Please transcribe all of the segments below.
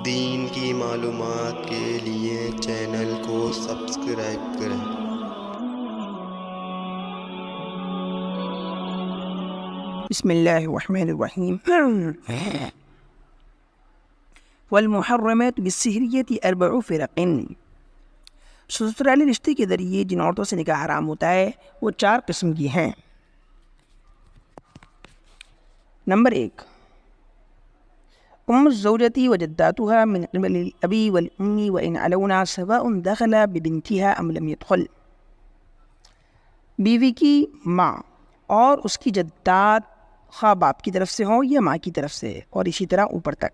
دین کی معلومات کے لیے چینل کو سبسکرائب کریں۔ بسم اللہ الرحمن الرحیم۔ والمحرمات بالسحریۃ 4 فرق، سسرالی رشتے کے ذریعے جن عورتوں سے نکاح حرام ہوتا ہے وہ 4 قسم کی ہیں۔ نمبر 1، ام الزوجۃ وجداتها من قبل الاب والام وان علونا سواء دخل ببنتها ام لم يدخل۔ بیوی کی ماں اور اس کی جدات خواہ باپ کی طرف سے ہوں یا ماں کی طرف سے، اور اسی طرح اوپر تک۔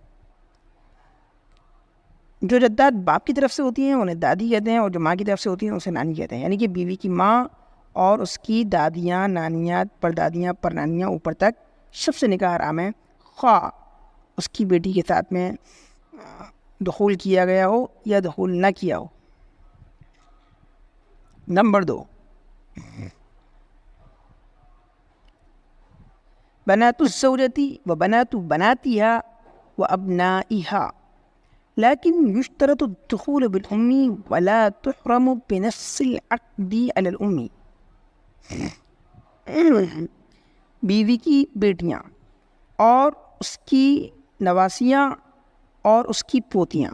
جو جدات باپ کی طرف سے ہوتی ہیں انہیں دادی کہتے ہیں، اور جو ماں کی طرف سے ہوتی ہیں اسے نانی کہتے ہیں۔ یعنی کہ بیوی کی ماں اور اس کی دادیاں، نانیاں، پردادیاں، پرنانیاں اوپر تک سب سے نکاح حرام ہے، خواہ اس کی بیٹی کے ساتھ میں دخول کیا گیا ہو یا دخول نہ کیا ہو۔ نمبر 2، بنات الزوجۃ وبنات بناتها وابنائها، لكن يشترط الدخول بالام ولا تحرم بنفس العقد على الام۔ بیوی کی بیٹیاں اور اس کی نواسیاں اور اس کی پوتیاں،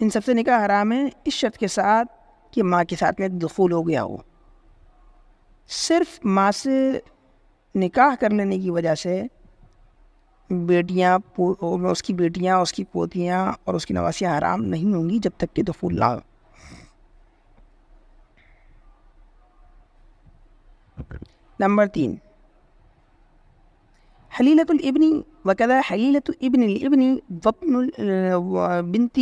ان سب سے نکاح حرام ہے اس شرط کے ساتھ کہ ماں کے ساتھ میں دخول ہو گیا ہو۔ صرف ماں سے نکاح کر لینے کی وجہ سے بیٹیاں، اس کی بیٹیاں، اس کی پوتیاں اور اس کی نواسیاں حرام نہیں ہوں گی جب تک کہ دخول نہ ہو۔ نمبر 3، حلیلۃ الابن وکذا حلیلۃ ابن الابن وابن بنت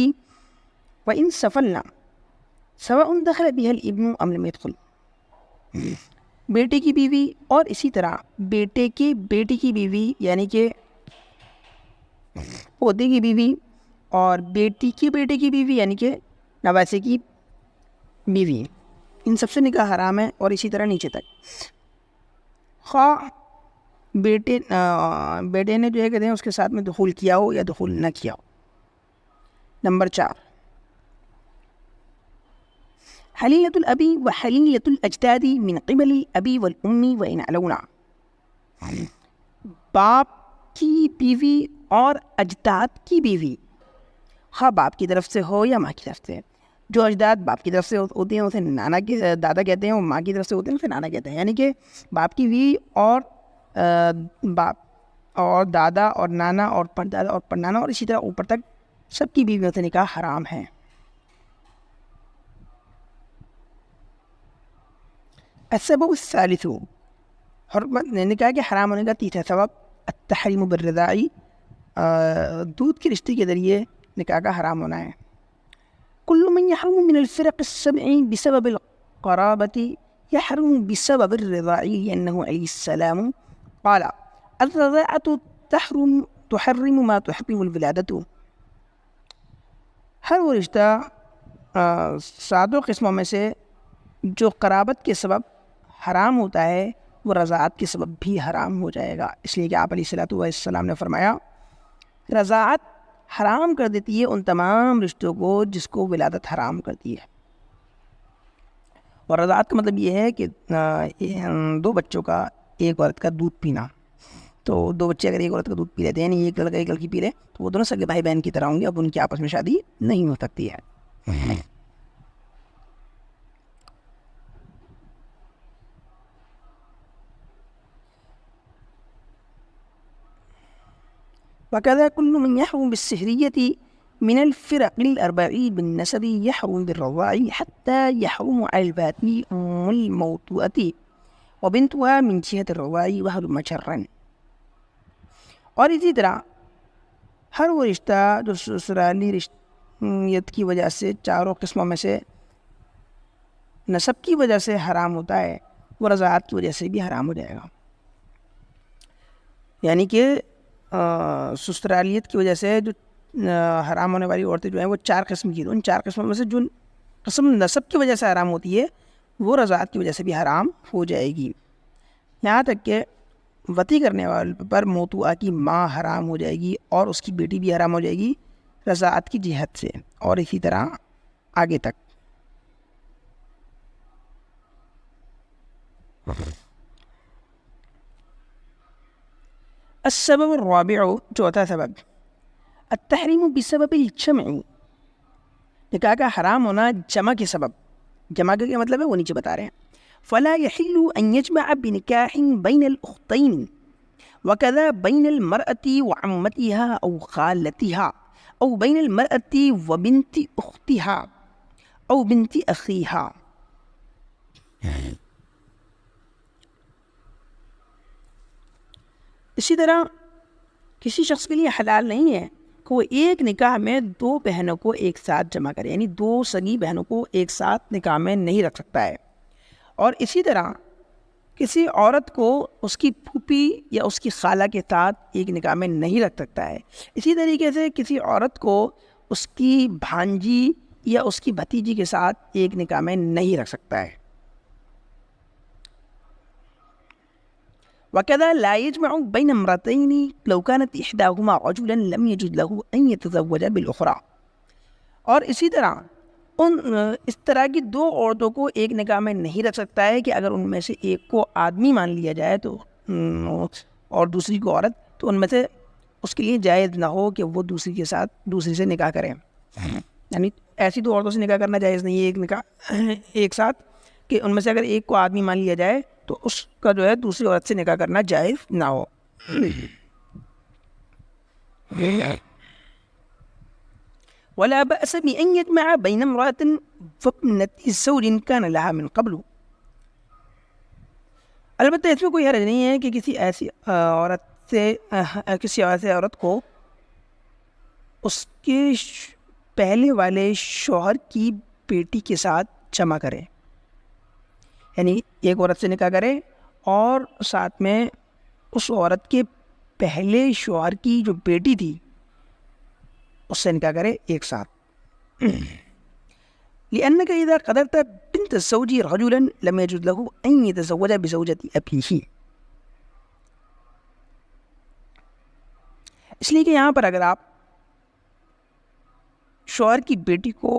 وان سفلنا سواء دخل بها الابن ام لم يدخل۔ بیٹے کی بیوی اور اسی طرح بیٹے کے بیٹی کی بیوی، یعنی کہ پوتے کی بیوی، اور بیٹی کے بیٹے کی بیوی یعنی کہ نواسے کی بیوی، ان سب سے نکاح حرام ہے، اور اسی طرح نیچے تک، خواہ بیٹے نے جو ہے کہتے ہیں اس کے ساتھ میں دخول کیا ہو یا دخول نہ کیا ہو۔ نمبر 4، حلیلۃ الاب وحلیلۃ الاجداد من قبل الاب والام وان علونا، باپ کی بیوی اور اجداد کی بیوی، خواہ باپ کی طرف سے ہو یا ماں کی طرف سے۔ جو اجداد باپ کی طرف سے ہوتے ہیں اسے دادا کہتے ہیں، اور ماں کی طرف سے ہوتے ہیں اسے نانا کہتے ہیں۔ یعنی کہ باپ کی بیوی اور باپ اور دادا اور نانا اور پردادا اور پرنانا اور اسی طرح اوپر تک سب کی بیویوں سے نکاح حرام ہے۔ السبب الثالث، حرمت نکاح کے حرام ہونے کا تیسرا سبب التحریم بالرضاع، دودھ کے رشتے کے ذریعے نکاح کا حرام ہونا ہے۔ کل من يحرم من الفرق السبع بسبب القرابة يحرم بسبب الرضاع، لأنه عليه السلام قال الرضاعة تحرم ما تحرم الولادة۔ ہر وہ رشتہ 7 قسموں میں سے جو قرابت کے سبب حرام ہوتا ہے وہ رضاعت کے سبب بھی حرام ہو جائے گا، اس لیے کہ آپ علیہ السلام نے فرمایا رضاعت حرام کر دیتی ہے ان تمام رشتوں کو جس کو ولادت حرام کرتی ہے۔ اور رضاعت کا مطلب یہ ہے کہ 2 بچوں کا ایک عورت کا دودھ پینا۔ تو 2 بچے اگر ایک عورت کا دودھ پی لیتے ہیں، یعنی ایک لڑکا ایک لڑکی پی لے، تو وہ دونوں سگے بھائی بہن کی طرح ہوں گے، اب ان کی آپس میں شادی نہیں ہو سکتی ہے۔ وكذا كل من يحرم بالسحرية من الفرق ال4 بالنسب يحرم بالرضاع حتى يحرم على الباتي أم الموطوءة وبنتها من جهة الرضاع وهلم جرا۔ اور اسی طرح ہر وہ رشتہ جو سسرالی رشتیت کی وجہ سے 4 قسموں میں سے نسب کی وجہ سے حرام ہوتا ہے وہ رضاعت کی وجہ سے بھی حرام ہو جائے گا۔ یعنی کہ سسرالیت کی وجہ سے جو حرام ہونے والی عورتیں جو ہیں وہ 4 قسم کی، ان 4 قسموں میں سے جو قسم نسب کی وجہ سے حرام ہوتی ہے وہ رضاعت کی وجہ سے بھی حرام ہو جائے گی۔ یہاں تک کہ وطی کرنے والے پر موتوعہ کی ماں حرام ہو جائے گی اور اس کی بیٹی بھی حرام ہو جائے گی، رضاعت کی جہت سے، اور اسی طرح آگے تک. السبب الرابع، چوتھا سبب، التحریم بسبب الجمع، نکاح کا حرام ہونا جمع کے سبب. جمع کا کیا مطلب ہے وہ نیچے بتا رہے ہیں. فلا يحل ان يجمع بنكاح بين الاختين وكذا بين المرأة وعمتها او خالتها او بين المرأة وبنت اختها او بنت اخيها. اسی طرح کسی شخص کے لیے حلال نہیں ہے کہ وہ ایک نکاح میں دو بہنوں کو ایک ساتھ جمع کرے، یعنی دو سگی بہنوں کو ایک ساتھ نکاح میں نہیں رکھ سکتا ہے. اور اسی طرح کسی عورت کو اس کی پھوپھی یا اس کی خالہ کے ساتھ ایک نکاح میں نہیں رکھ سکتا ہے. اسی طریقے سے کسی عورت کو اس کی بھانجی یا اس کی بھتیجی کے ساتھ ایک نکاح میں نہیں رکھ سکتا ہے. وكذا لا يجمع بين امرأتين لو كانت إحداهما رجلا لم يجد له أن يتزوج بالأخرى. اور اسی طرح اس طرح کی دو عورتوں کو ایک نکاح میں نہیں رکھ سکتا ہے کہ اگر ان میں سے ایک کو آدمی مان لیا جائے تو اور دوسری کو عورت، تو ان میں سے اس کے لیے جائز نہ ہو کہ وہ دوسری سے نکاح کریں. یعنی ایسی دو عورتوں سے نکاح کرنا جائز نہیں ہے ایک نکاح ایک ساتھ، کہ ان میں سے اگر ایک کو آدمی مان لیا جائے تو اس کا جو ہے دوسری عورت سے نکاح کرنا جائز نہ ہو. ولا بأس بأن يجمع بين امرأة وابنة زوج كان لها من قبل. البتہ اس میں کوئی حرج نہیں ہے کہ کسی ایسی عورت کو اس کے پہلے والے شوہر کی بیٹی کے ساتھ جمع کرے، یعنی ایک عورت سے نکاح کرے اور ساتھ میں اس عورت کے پہلے شوہر کی جو بیٹی تھی اس سے نکاح کرے ایک ساتھ. لأنك إذا قدرت بنت الزوج رجلا لم يجد له أن يتزوج بزوجة أبيه. اس لیے کہ یہاں پر اگر آپ شوہر کی بیٹی کو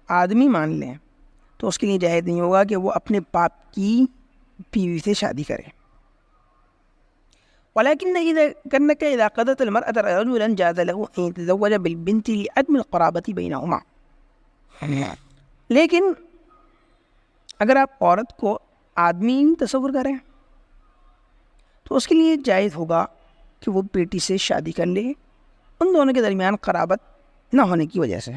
آدمی مان لیں تو اس کے لیے جائز نہیں ہوگا کہ وہ اپنے باپ کی بیوی سے شادی کرے. ولكن إذا قدرت المرأة رجلا جاز له أن يتزوج بالبنت لعدم القرابة بينهما. لیکن اگر آپ عورت کو آدمی تصور کریں تو اس کے لیے جائز ہوگا کہ وہ بیٹی سے شادی کر لے ان دونوں کے درمیان قرابت نہ ہونے کی وجہ سے.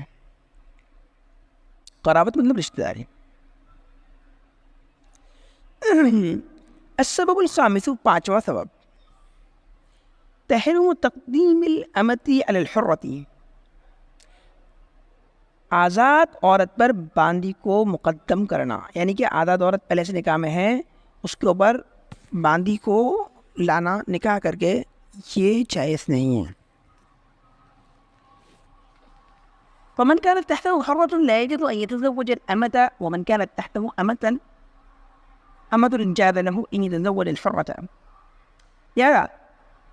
قرابت مطلب رشتہ داری. السبب الخامس، پانچواں سبب، تحریم تقدیم الامة علی الحرة. آزاد عورت پر باندی کو مقدم کرنا، یعنی کہ آزاد عورت پہلے سے نکاح میں ہے اس کے اوپر باندی کو لانا نکاح کر کے یہ جائز نہیں ہے. فمن كانت تحته حرة لا يجوز أن يتزوج الأمة ومن كانت تحته أمة جاز له أن يتزوج الحرة. یا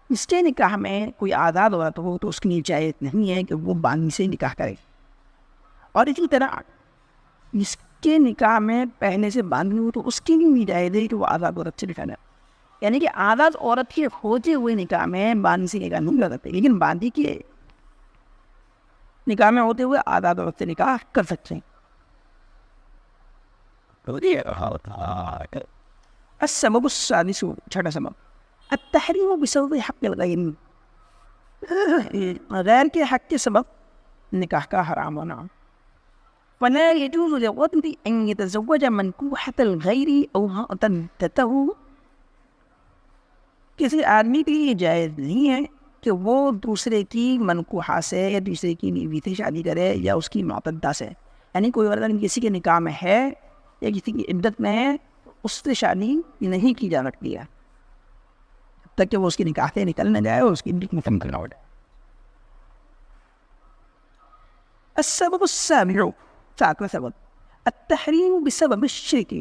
اس کے نکاح میں کوئی آزاد عورت ہو تو اس کے لیے جائز نہیں ہے کہ وہ باندی سے نکاح کرے. اور اسی طرح جس کے نکاح میں پہلے سے باندھی ہو تو اس کے لیے بھی جائز ہے کہ وہ آزاد عورت سے نکاح کرے. یعنی کہ آزاد عورت کے ہوتے ہوئے نکاح میں باندھی سے نکاح نہیں کر سکتے، لیکن باندھی کے نکاح میں ہوتے ہوئے آزاد عورت سے نکاح کر سکتے ہیں. السبب السادس، چھٹا سبب، التحریم بسبب حق الغیر، غیر کے حق کے سبب نکاح کا حرام ہونا. فلا يجوز للرجل ان يتزوج منكوحة الغير او هاتته. کسی آدمی کے لیے جائز نہیں ہے کہ وہ دوسرے کی منکوحہ سے یا دوسرے کی بیوی سے شادی کرے یا اس کی معتدہ سے. یعنی کوئی عورت کسی کے نکاح میں ہے یا کسی کی عدت میں ہے اس سے شادی نہیں کی جا سکتی ہے جب تک کہ وہ اس کی نکاح سے نکل نہ جائے اور اس کی عدت مکمل نہ ہو جائے. السبب السابع، ساتواں سبب، التحریم بسبب الشرک،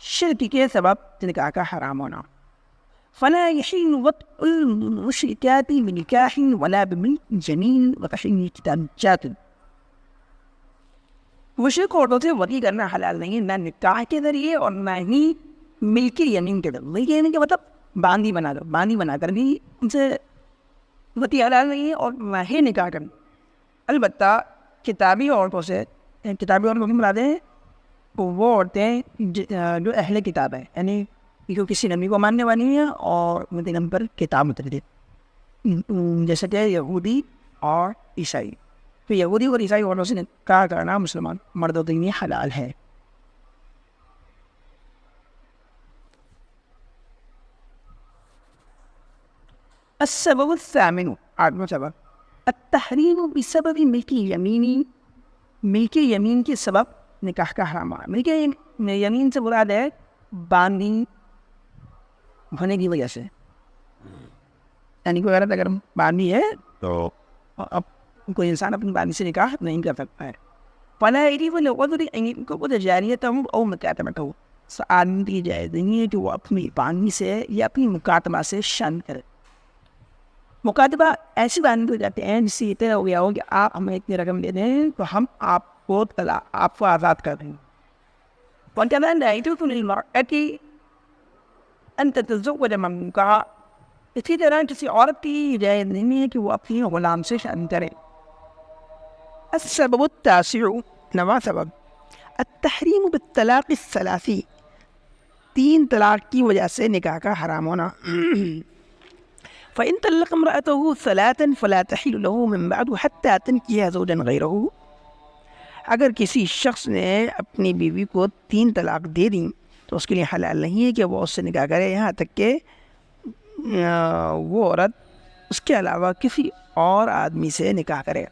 شرک کے سبب نکاح کا حرام ہونا. فلا يحل وطء المشركات بنكاح ولا بملك جنين وتحريم كتاب جاتب. مشرک عورتوں سے وطی کرنا حلال نہیں، نہ نکاح کے ذریعے اور نہ ہی ملک یمین کے ذریعے. یہ نہیں کہ مطلب باندھی بنا دو، باندھی بنا کر بھی ان سے وطی حلال نہیں ہے اور نہ ہی نکاح کرنا. البتہ کتابی عورتوں سے، کتابی عورتوں کی مراد ہے وہ عورتیں جو اہل کتاب ہیں، یعنی جو کسی نبی کو ماننے والی ہیں اور مدینہ پر کتاب اتری، جیسے کہ یہودی اور عیسائی. تو یہودی اور عیسائی عورتوں سے نکاح کرنا مسلمان مردوں کے لیے حلال ہے. السبب الثامن، آٹھواں سبب، التحریم بسبب ملک یمینی، ملک یمین کے سبب نکاح کا حرام. ملک یمین سے مراد ہے باندھی ہونے کی وجہ سے، یعنی کوئی عورت اگر باندھی ہے تو اب کوئی انسان اپنی باندھی سے نکاح نہیں کر سکتا ہے. فلا يجوز للرجل ان ينكح جاريته او مكاتبته، آدمی کی جائز نہیں ہے کہ وہ اپنی باندھی سے یا اپنی مکاتبہ سے شان کرے. مکاتبہ ایسی باندھی ہو جاتے ہیں جس سے یہ طے ہو گیا ہو کہ آپ ہمیں اتنی رقم دے دیں تو ہم آپ کو آزاد کر دیں. وَكَذَا لَا يَجُوزُ لِلْمَرْأَةِ أَن تَتَزَوَّجَ مَمْلُوكَهَا، اسی طرح کسی عورت کی جائز نہیں ہے کہ وہ اپنی غلام سے شان کرے. السبب التاسع، نواں سبب، التحریم بالطلاق الثلاثی، تین طلاق کی وجہ سے نکاح کا حرام ہونا. فإن طلق امرأته ثلاثا فلا تحل له من بعد حتى تنكح زوجا غيره، اگر کسی شخص نے اپنی بیوی کو 3 طلاق دے دیں تو اس کے لیے حلال نہیں ہے کہ وہ اس سے نکاح کرے یہاں تک کہ وہ عورت اس کے علاوہ کسی اور آدمی سے نکاح کرے.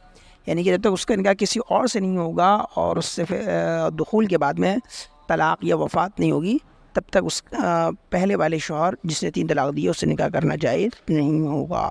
یعنی کہ جب تک اس کا نکاح کسی اور سے نہیں ہوگا اور اس سے دخول کے بعد میں طلاق یا وفات نہیں ہوگی، تب تک اس پہلے والے شوہر جس نے 3 طلاق دی اس سے نکاح کرنا جائز نہیں ہوگا.